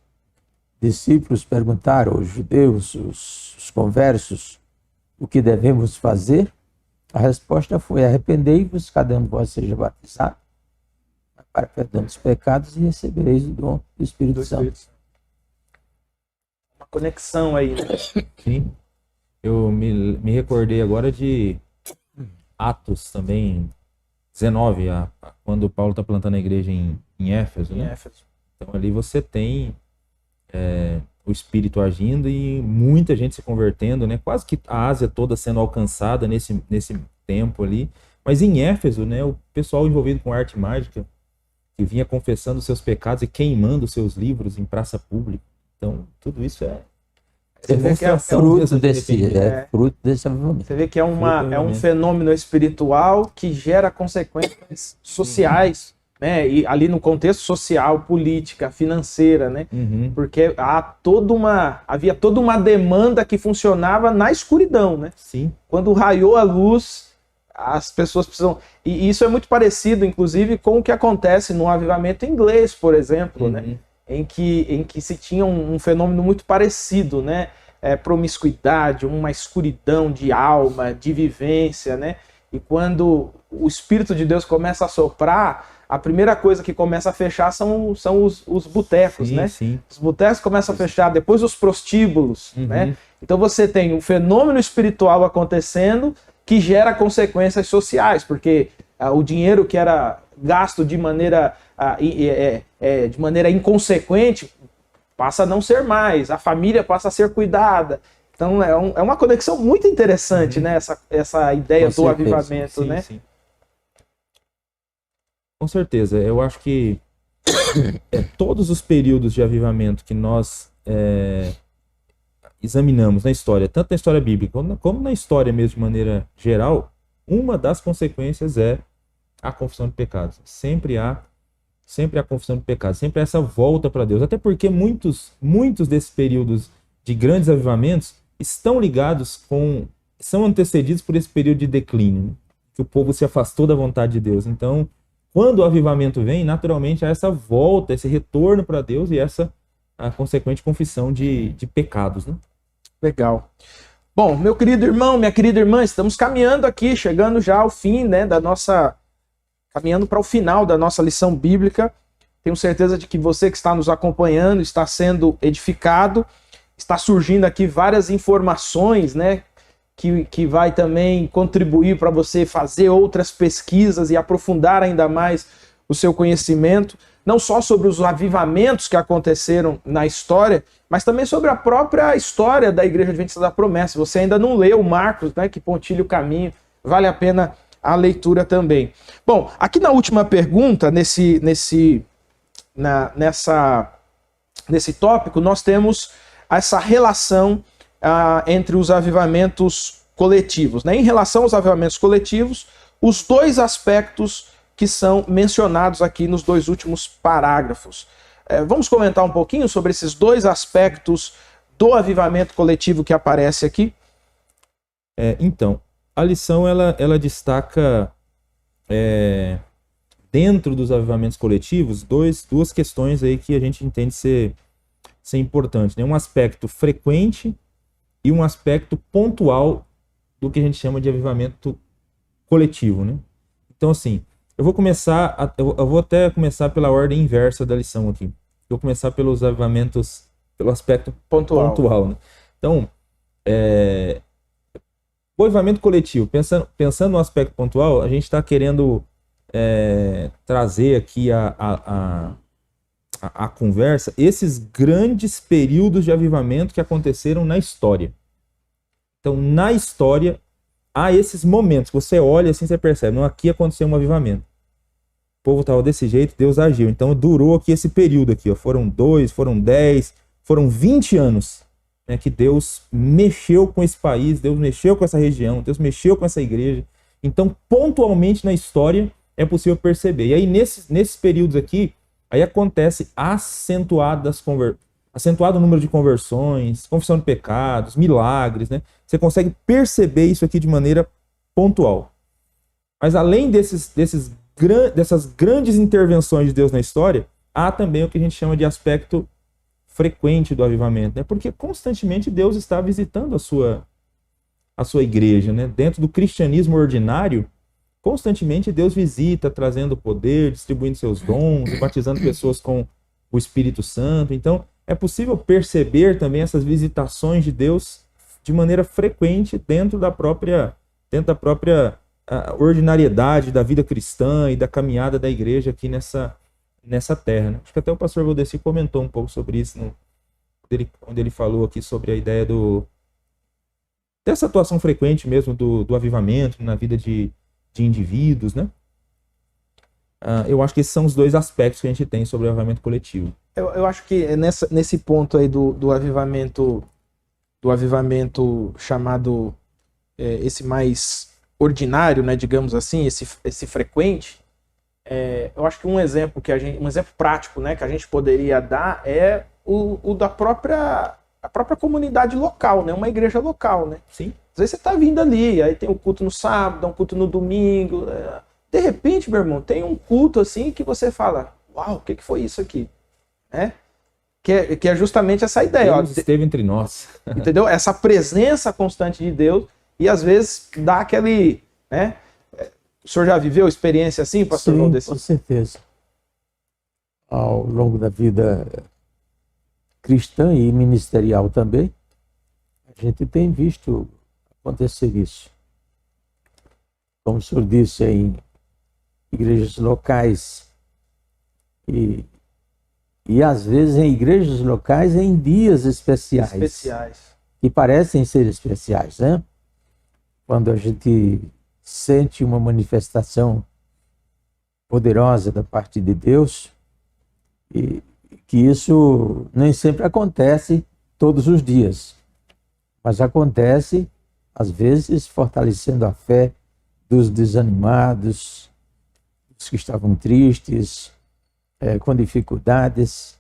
discípulos perguntaram aos judeus, os conversos, o que devemos fazer, a resposta foi: arrependei-vos, cada um de vós seja batizado para perdão dos pecados e recebereis o dom do Espírito Santo. Uma conexão aí, né? Sim. Eu me recordei agora de Atos também, 19, quando Paulo está plantando a igreja em Éfeso, né? Então ali você tem o Espírito agindo e muita gente se convertendo, né? Quase que a Ásia toda sendo alcançada nesse tempo ali. Mas em Éfeso, né, o pessoal envolvido com arte mágica, que vinha confessando seus pecados e queimando seus livros em praça pública. Então, tudo isso Você vê que é fruto desse avivamento. Você vê que é um fenômeno espiritual que gera consequências sociais, né? E ali no contexto social, política, financeira, né? Uhum. Porque havia toda uma demanda que funcionava na escuridão, né? Sim. Quando raiou a luz, as pessoas precisam... E isso é muito parecido, inclusive, com o que acontece no avivamento inglês, por exemplo, né? Em que se tinha um fenômeno muito parecido, né? Promiscuidade, uma escuridão de alma, de vivência, né? E quando o Espírito de Deus começa a soprar, a primeira coisa que começa a fechar são os botecos, né? Sim. Os botecos começam a fechar, depois os prostíbulos, né? Então você tem um fenômeno espiritual acontecendo que gera consequências sociais, porque o dinheiro que era gasto de maneira inconsequente passa a não ser mais, a família passa a ser cuidada. Então é uma conexão muito interessante, né? Essa ideia do avivamento, né? Sim. Com certeza, eu acho que todos os períodos de avivamento que nós examinamos na história, tanto na história bíblica como na história mesmo de maneira geral, uma das consequências é a confissão de pecados. Sempre há confissão de pecados, sempre há essa volta para Deus. Até porque muitos desses períodos de grandes avivamentos são antecedidos por esse período de declínio, né? Que o povo se afastou da vontade de Deus. Então, quando o avivamento vem, naturalmente há essa volta, esse retorno para Deus e a consequente confissão de pecados, né? Legal. Bom, meu querido irmão, minha querida irmã, estamos caminhando aqui, chegando já ao fim, né, caminhando para o final da nossa lição bíblica. Tenho certeza de que você que está nos acompanhando está sendo edificado, está surgindo aqui várias informações, né, que vai também contribuir para você fazer outras pesquisas e aprofundar ainda mais o seu conhecimento, não só sobre os avivamentos que aconteceram na história, mas também sobre a própria história da Igreja Adventista da Promessa. Se você ainda não leu Marcos, né, que pontilha o caminho, vale a pena a leitura também. Bom, aqui na última pergunta, nesse tópico, nós temos essa relação entre os avivamentos coletivos, né? Em relação aos avivamentos coletivos, os dois aspectos que são mencionados aqui nos dois últimos parágrafos. Vamos comentar um pouquinho sobre esses dois aspectos do avivamento coletivo que aparece aqui? Então, a lição ela destaca dentro dos avivamentos coletivos duas questões aí que a gente entende ser importantes, né? Um aspecto frequente e um aspecto pontual do que a gente chama de avivamento coletivo, né? Então, assim, Eu vou começar, eu vou até começar pela ordem inversa da lição aqui. Eu vou começar pelos avivamentos, pelo aspecto pontual, né? Então, o avivamento coletivo, pensando no aspecto pontual, a gente está querendo trazer aqui a conversa esses grandes períodos de avivamento que aconteceram na história. Então, na história, há esses momentos. Você olha assim, você percebe, não, aqui aconteceu um avivamento. O povo estava desse jeito, Deus agiu. Então, durou aqui esse período aqui. Ó. Foram 2, foram 10, foram 20 anos, né, que Deus mexeu com esse país, Deus mexeu com essa região, Deus mexeu com essa igreja. Então, pontualmente na história, é possível perceber. E aí, nesses períodos aqui, aí acontece acentuado o número de conversões, confissão de pecados, milagres, né? Você consegue perceber isso aqui de maneira pontual. Mas além dessas grandes intervenções de Deus na história, há também o que a gente chama de aspecto frequente do avivamento, né? Porque constantemente Deus está visitando a sua igreja, né? Dentro do cristianismo ordinário, constantemente Deus visita, trazendo poder, distribuindo seus dons, e batizando pessoas com o Espírito Santo. Então, é possível perceber também essas visitações de Deus de maneira frequente dentro da própria ordinariedade da vida cristã e da caminhada da igreja aqui nessa terra, né? Acho que até o pastor Valdeci comentou um pouco sobre isso, onde ele falou aqui sobre a ideia dessa atuação frequente mesmo do avivamento na vida de indivíduos, né? Eu acho que esses são os dois aspectos que a gente tem sobre o avivamento coletivo. Eu acho que nesse ponto aí do avivamento chamado esse mais ordinário, né, digamos assim, esse frequente, eu acho que um exemplo prático, né, que a gente poderia dar é o da própria comunidade local, né, uma igreja local, né? Sim. Às vezes você está vindo ali, aí tem um culto no sábado, um culto no domingo, de repente, meu irmão, tem um culto assim que você fala, uau, o que foi isso aqui? Né? Que é justamente essa ideia. Deus esteve entre nós. Entendeu? Essa presença constante de Deus, e às vezes dá aquele, né? O senhor já viveu experiência assim, pastor Valdeci? Com certeza. Ao longo da vida cristã e ministerial também, a gente tem visto acontecer isso. Como o senhor disse, em igrejas locais e às vezes em igrejas locais em dias especiais. Que parecem ser especiais, né? Quando a gente sente uma manifestação poderosa da parte de Deus, e que isso nem sempre acontece todos os dias, mas acontece às vezes fortalecendo a fé dos desanimados, dos que estavam tristes, com dificuldades,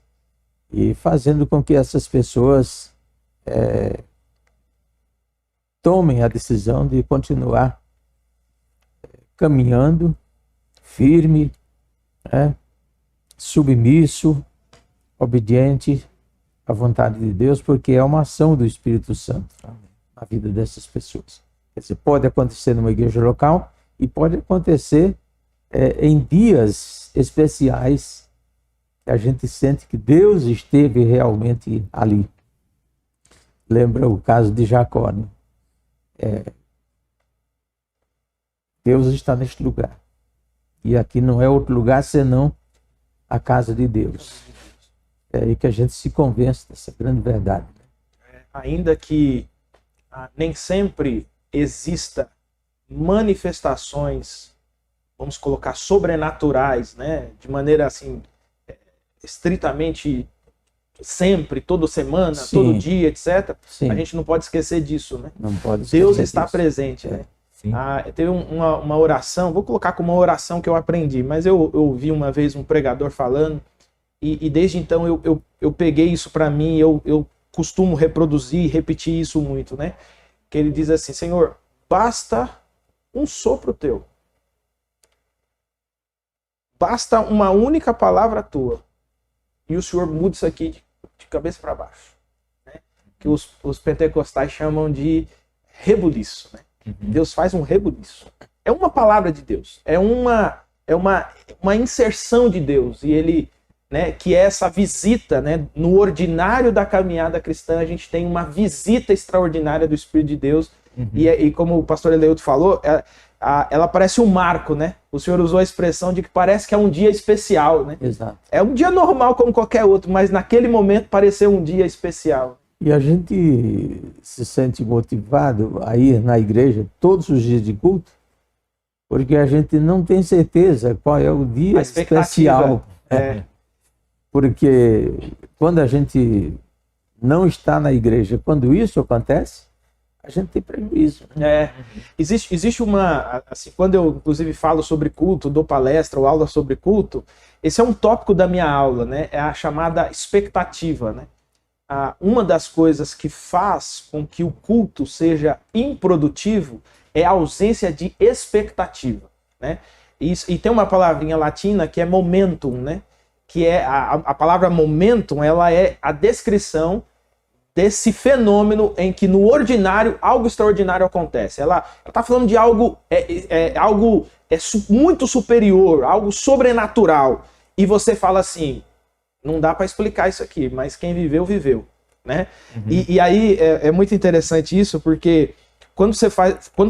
e fazendo com que essas pessoas tomem a decisão de continuar caminhando firme, submisso, obediente à vontade de Deus, porque é uma ação do Espírito Santo na vida dessas pessoas. Quer dizer, pode acontecer numa igreja local e pode acontecer em dias especiais que a gente sente que Deus esteve realmente ali. Lembra o caso de Jacó, né? Deus está neste lugar. E aqui não é outro lugar senão a casa de Deus. É aí que a gente se convence dessa grande verdade. Ainda que nem sempre exista manifestações, vamos colocar, sobrenaturais, né? De maneira assim, estritamente sempre, toda semana, Sim. todo dia, etc. Sim. A gente não pode esquecer disso, né? Não pode esquecer Deus está disso. presente, né? Teve uma oração, vou colocar como uma oração que eu aprendi, mas eu ouvi uma vez um pregador falando, e desde então eu peguei isso para mim, eu costumo reproduzir e repetir isso muito, né? Que ele diz assim: Senhor, basta um sopro teu, basta uma única palavra tua, e o Senhor muda isso aqui de cabeça para baixo, né? Que os pentecostais chamam de rebuliço, né? Deus faz um rebuliço. É uma palavra de Deus, é uma é uma inserção de Deus. E ele, né, que é essa visita, né, no ordinário da caminhada cristã, a gente tem uma visita extraordinária do Espírito de Deus. E como o pastor Eleuto falou, ela parece um marco, né? O senhor usou a expressão de que parece que é um dia especial, né? Exato. É um dia normal como qualquer outro, mas naquele momento pareceu um dia especial. E a gente se sente motivado a ir na igreja todos os dias de culto, porque a gente não tem certeza qual é o dia especial. Porque quando a gente não está na igreja, quando isso acontece, a gente tem prejuízo. Existe uma, assim, quando eu inclusive falo sobre culto, dou palestra ou aula sobre culto, esse é um tópico da minha aula, né? É a chamada expectativa, né? Uma das coisas que faz com que o culto seja improdutivo é a ausência de expectativa, né? E tem uma palavrinha latina que é momentum, né? Que é a palavra momentum, ela é a descrição desse fenômeno em que no ordinário algo extraordinário acontece. Ela está falando de algo, muito superior, algo sobrenatural. E você fala assim, não dá para explicar isso aqui, mas quem viveu, viveu. Né? E aí é muito interessante isso, porque quando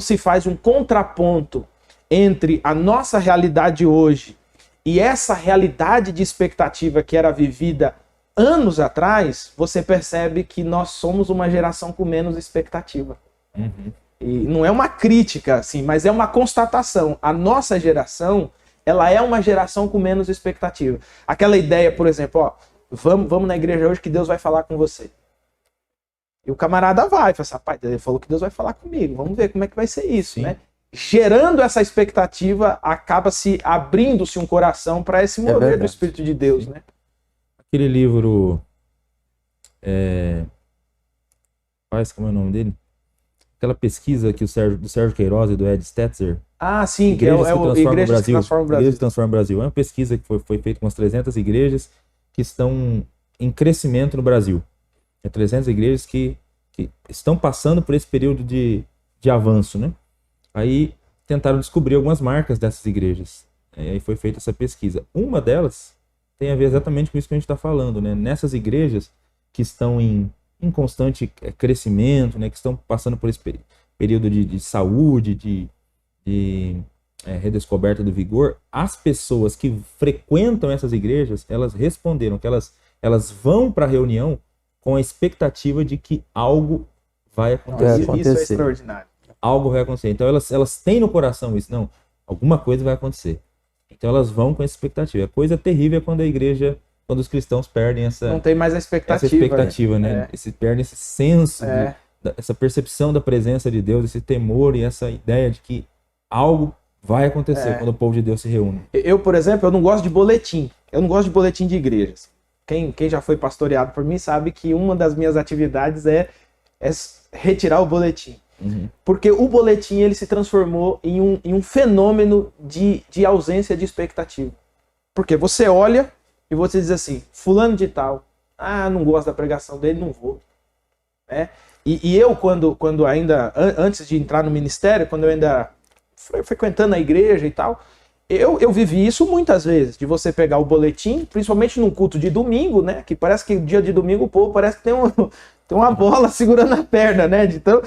se faz um contraponto entre a nossa realidade hoje e essa realidade de expectativa que era vivida anos atrás, você percebe que nós somos uma geração com menos expectativa. E não é uma crítica, assim, mas é uma constatação. A nossa geração, ela é uma geração com menos expectativa. Aquela ideia, por exemplo, ó, vamos na igreja hoje que Deus vai falar com você. E o camarada vai, fala assim, rapaz, ele falou que Deus vai falar comigo, vamos ver como é que vai ser isso, né? Gerando essa expectativa, acaba se abrindo-se um coração para esse mover do Espírito de Deus, né? Aquele livro, como é o nome dele? Aquela pesquisa que do Sérgio Queiroz e do Ed Stetzer. Sim, Igrejas que é o Igrejas que Transformam o Brasil. Igrejas que Transformam o Brasil. É uma pesquisa que foi feita com umas 300 igrejas que estão em crescimento no Brasil. 300 igrejas que estão passando por esse período de avanço, né? Aí tentaram descobrir algumas marcas dessas igrejas. Aí foi feita essa pesquisa. Uma delas tem a ver exatamente com isso que a gente está falando, né? Nessas igrejas que estão em constante crescimento, né? Que estão passando por esse período de saúde, de redescoberta do vigor, as pessoas que frequentam essas igrejas, elas responderam que elas vão para a reunião com a expectativa de que algo vai acontecer. Isso é extraordinário. Algo vai acontecer. Então elas têm no coração isso. Não, alguma coisa vai acontecer. Então elas vão com essa expectativa. A coisa terrível é quando os cristãos perdem essa... Não tem mais a expectativa. Né? Perdem esse senso, essa percepção da presença de Deus, esse temor e essa ideia de que algo vai acontecer quando o povo de Deus se reúne. Eu, por exemplo, eu não gosto de boletim. Eu não gosto de boletim de igrejas. Quem já foi pastoreado por mim sabe que uma das minhas atividades é retirar o boletim. Porque o boletim ele se transformou em um fenômeno de ausência de expectativa. Porque você olha e você diz assim, fulano de tal, não gosto da pregação dele, não vou. E eu, quando ainda, antes de entrar no ministério, quando eu ainda frequentando a igreja e tal, eu vivi isso muitas vezes, de você pegar o boletim, principalmente num culto de domingo, né? Que parece que dia de domingo o povo parece que tem uma bola segurando a perna, né? Então,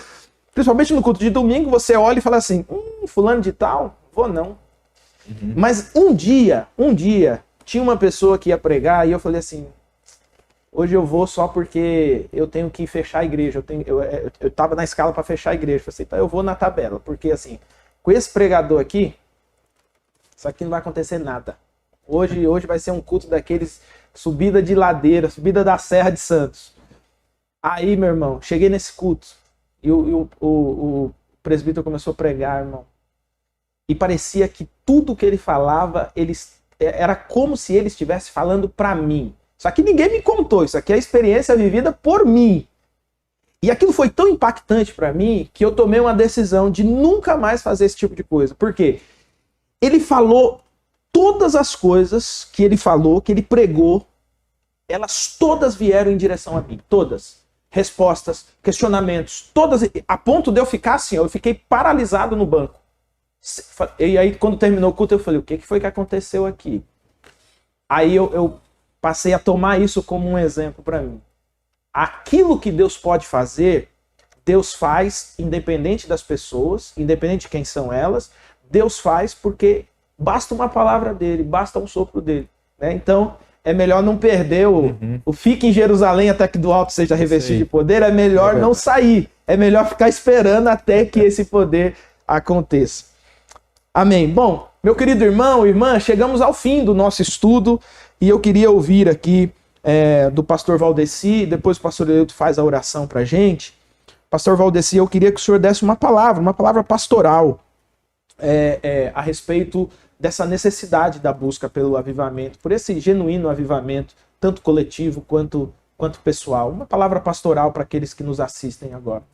principalmente no culto de domingo, você olha e fala assim, fulano de tal, vou não. Mas um dia, tinha uma pessoa que ia pregar e eu falei assim, hoje eu vou só porque eu tenho que fechar a igreja, eu tava na escala para fechar a igreja, eu falei assim, então eu vou na tabela, porque assim, com esse pregador aqui, isso aqui não vai acontecer nada. Hoje vai ser um culto daqueles, subida de ladeira, subida da Serra de Santos. Aí, meu irmão, cheguei nesse culto e o presbítero começou a pregar, irmão. E parecia que tudo que ele falava, era como se ele estivesse falando para mim. Só que ninguém me contou, isso aqui é a experiência vivida por mim. E aquilo foi tão impactante para mim que eu tomei uma decisão de nunca mais fazer esse tipo de coisa. Por quê? Ele falou todas as coisas que ele falou, que ele pregou, elas todas vieram em direção a mim, todas. Respostas, questionamentos, todas, a ponto de eu ficar assim, eu fiquei paralisado no banco. E aí, quando terminou o culto, eu falei, o que foi que aconteceu aqui? Aí eu passei a tomar isso como um exemplo para mim. Aquilo que Deus pode fazer, Deus faz independente das pessoas, independente de quem são elas, Deus faz porque basta uma palavra dele, basta um sopro dele. Né? Então, é melhor não perder o fique em Jerusalém até que do alto seja revestido de poder, é melhor não sair, é melhor ficar esperando até que esse poder aconteça. Amém. Bom, meu querido irmão, irmã, chegamos ao fim do nosso estudo e eu queria ouvir aqui do pastor Valdeci, depois o pastor Eleuto faz a oração pra gente. Pastor Valdeci, eu queria que o senhor desse uma palavra pastoral a respeito dessa necessidade da busca pelo avivamento, por esse genuíno avivamento, tanto coletivo quanto pessoal. Uma palavra pastoral para aqueles que nos assistem agora.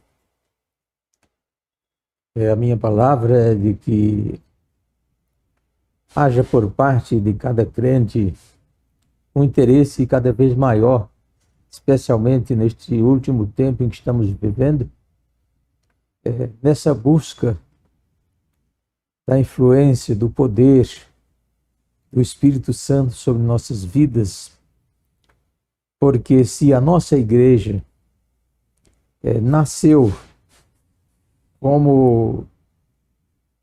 A minha palavra é de que haja por parte de cada crente um interesse cada vez maior, especialmente neste último tempo em que estamos vivendo, nessa busca da influência, do poder do Espírito Santo sobre nossas vidas, porque se a nossa igreja nasceu como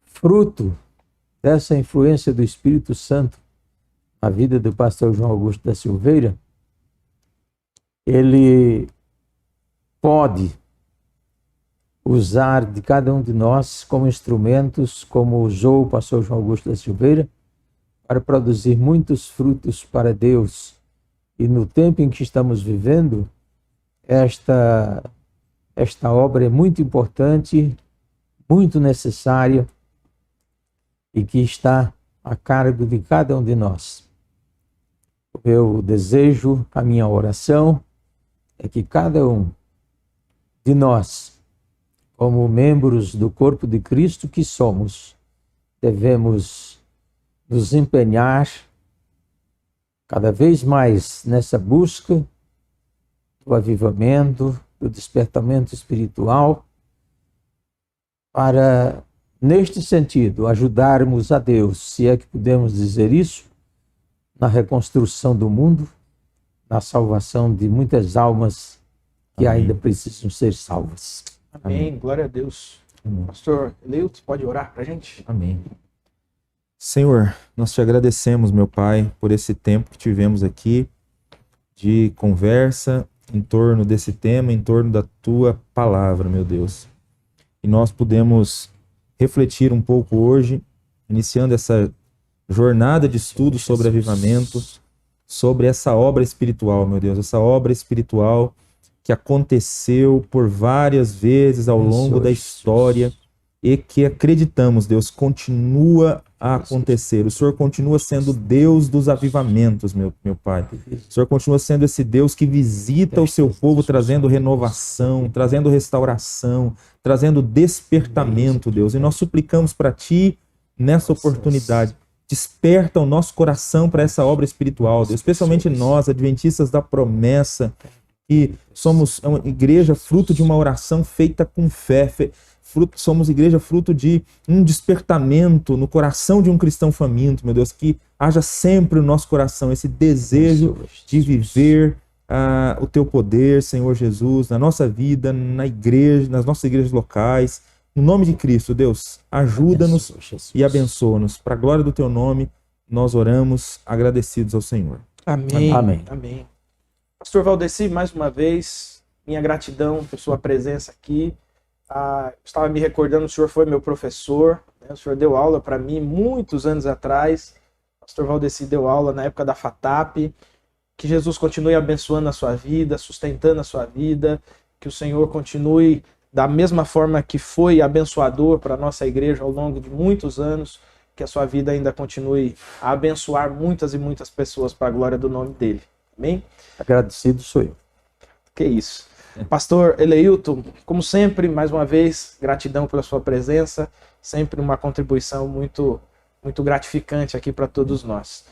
fruto dessa influência do Espírito Santo na vida do pastor João Augusto da Silveira, ele pode usar de cada um de nós como instrumentos, como usou o pastor João Augusto da Silveira, para produzir muitos frutos para Deus. E no tempo em que estamos vivendo, esta obra é muito importante, muito necessária e que está a cargo de cada um de nós. O meu desejo, a minha oração é que cada um de nós, como membros do corpo de Cristo que somos, devemos nos empenhar cada vez mais nessa busca do avivamento, do despertamento espiritual, para, neste sentido, ajudarmos a Deus, se é que podemos dizer isso, na reconstrução do mundo, na salvação de muitas almas que ainda precisam ser salvas. Amém. Glória a Deus. Amém. Pastor Eleuto, pode orar para a gente? Amém. Senhor, nós te agradecemos, meu Pai, por esse tempo que tivemos aqui de conversa em torno desse tema, em torno da tua palavra, meu Deus. E nós pudemos refletir um pouco hoje, iniciando essa jornada de estudo sobre avivamento, sobre essa obra espiritual, meu Deus, essa obra espiritual que aconteceu por várias vezes ao longo da história e que acreditamos, Deus, continua a acontecer. O Senhor continua sendo Deus dos avivamentos, meu Pai. O Senhor continua sendo esse Deus que visita o seu povo, trazendo renovação, trazendo restauração, trazendo despertamento, Deus. E nós suplicamos para Ti, nessa oportunidade, desperta o nosso coração para essa obra espiritual, Deus. Especialmente nós, adventistas da promessa, que somos uma igreja fruto de uma oração feita com fé, somos igreja fruto de um despertamento no coração de um cristão faminto, meu Deus, que haja sempre no nosso coração esse desejo de viver o teu poder, Senhor Jesus, na nossa vida, na igreja, nas nossas igrejas locais. No nome de Cristo, Deus, ajuda-nos e abençoa-nos. Para a glória do teu nome, nós oramos agradecidos ao Senhor. Amém. Amém. Amém. Pastor Valdeci, mais uma vez, minha gratidão por sua presença aqui. Estava me recordando, o senhor foi meu professor, né? O senhor deu aula para mim muitos anos atrás. O pastor Valdeci deu aula na época da FATAP. Que Jesus continue abençoando a sua vida, sustentando a sua vida, que o Senhor continue da mesma forma que foi abençoador para a nossa igreja ao longo de muitos anos, que a sua vida ainda continue a abençoar muitas e muitas pessoas para a glória do nome dele. Amém? Agradecido sou eu. Que isso. Pastor Eleilton, como sempre, mais uma vez, gratidão pela sua presença, sempre uma contribuição muito, muito gratificante aqui para todos nós.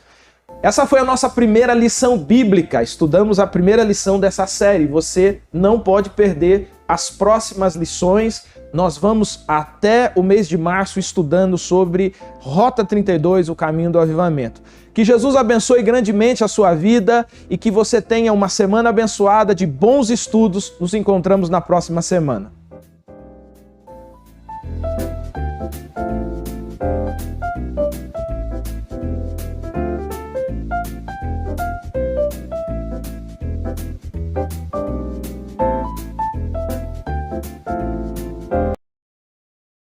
Essa foi a nossa primeira lição bíblica, estudamos a primeira lição dessa série. Você não pode perder as próximas lições, nós vamos até o mês de março estudando sobre Rota 32, o caminho do avivamento. Que Jesus abençoe grandemente a sua vida e que você tenha uma semana abençoada de bons estudos. Nos encontramos na próxima semana.